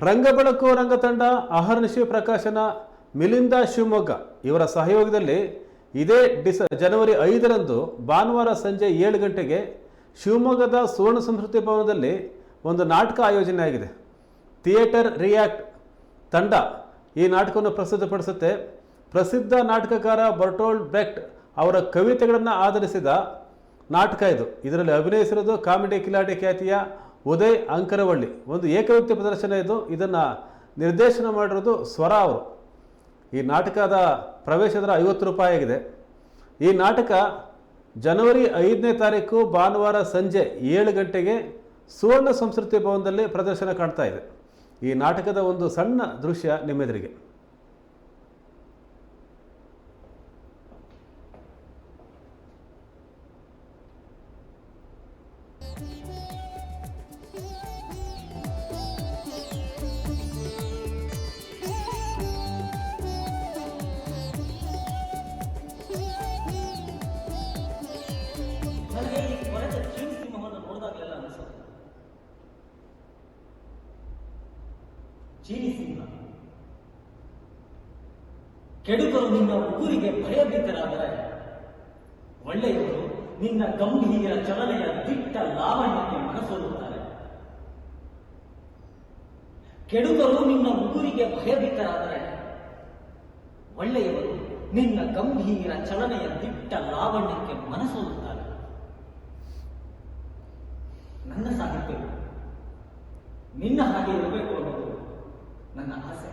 ರಂಗಬೆಳಕು ರಂಗತಂಡ, ಅಹರ್ನಿಶಿ ಪ್ರಕಾಶನ, ಮಿಲಿಂದ ಶಿವಮೊಗ್ಗ ಇವರ ಸಹಯೋಗದಲ್ಲಿ ಇದೇ ಜನವರಿ 5ರಂದು ಭಾನುವಾರ ಸಂಜೆ 7 ಗಂಟೆಗೆ ಶಿವಮೊಗ್ಗದ ಸುವರ್ಣ ಸಂಸ್ಕೃತಿ ಭವನದಲ್ಲಿ ಒಂದು ನಾಟಕ ಆಯೋಜನೆ ಆಗಿದೆ. ಥಿಯೇಟರ್ ರಿಯಾಕ್ಟ್ ತಂಡ ಈ ನಾಟಕವನ್ನು ಪ್ರಸ್ತುತಪಡಿಸುತ್ತೆ. ಪ್ರಸಿದ್ಧ ನಾಟಕಕಾರ ಬರ್ಟೋಲ್ಡ್ ಬ್ರೆಕ್ಟ್ ಅವರ ಕವಿತೆಗಳನ್ನು ಆಧರಿಸಿದ ನಾಟಕ ಇದು. ಇದರಲ್ಲಿ ಅಭಿನಯಿಸಿರೋದು ಕಾಮಿಡಿ ಕಿಲಾಡಿ ಖ್ಯಾತಿಯ ಉದಯ್ ಅಂಕರವಳ್ಳಿ. ಒಂದು ಏಕವ್ಯಕ್ತಿ ಪ್ರದರ್ಶನ ಇದು. ಇದನ್ನು ನಿರ್ದೇಶನ ಮಾಡಿರೋದು ಸ್ವರ ಅವರು. ಈ ನಾಟಕದ ಪ್ರವೇಶ ದರ 50 ರೂಪಾಯಿ ಆಗಿದೆ. ಈ ನಾಟಕ ಜನವರಿ 5ನೇ ತಾರೀಕು ಭಾನುವಾರ ಸಂಜೆ 7 ಗಂಟೆಗೆ ಸುವರ್ಣ ಸಂಸ್ಕೃತಿ ಭವನದಲ್ಲಿ ಪ್ರದರ್ಶನ ಕಾಣ್ತಾ ಇದೆ. ಈ ನಾಟಕದ ಒಂದು ಸಣ್ಣ ದೃಶ್ಯ ನಿಮ್ಮೆದುರಿಗೆ. ನನಗೆ ಈ ಕೊನೆಯ ಚೀನಿ ಸಿನಿಮಾವನ್ನು ನೋಡಿದಾಗಲೆಲ್ಲ ಅನಿಸೋದು, ಚೀನಿ ಸಿನಿಮಾ ಕೆಡುಕರು ನಿನ್ನ ಉಗುರಿಗೆ ಭಯಭೀತರಾದರೆ, ಒಳ್ಳೆಯವರು ನಿನ್ನ ಗಂಭೀರ ಚಲನೆಯ ದಿಟ್ಟ ಲಾವಣ್ಯಕ್ಕೆ ಮನಸೋಲುತ್ತಾರೆ. ಕೆಡುಕರು ನಿನ್ನ ಉಗುರಿಗೆ ಭಯಭೀತರಾದರೆ, ಒಳ್ಳೆಯವರು ನಿನ್ನ ಗಂಭೀರ ಚಲನೆಯ ದಿಟ್ಟ ಲಾವಣ್ಯಕ್ಕೆ ಮನಸೋಲುತ್ತಾರೆ. ನನ್ನ ಸಾಹಿತ್ಯ ನಿನ್ನ ಹಾಗೆ ಇರಬೇಕು ಅನ್ನೋದು ನನ್ನ ಆಸೆ.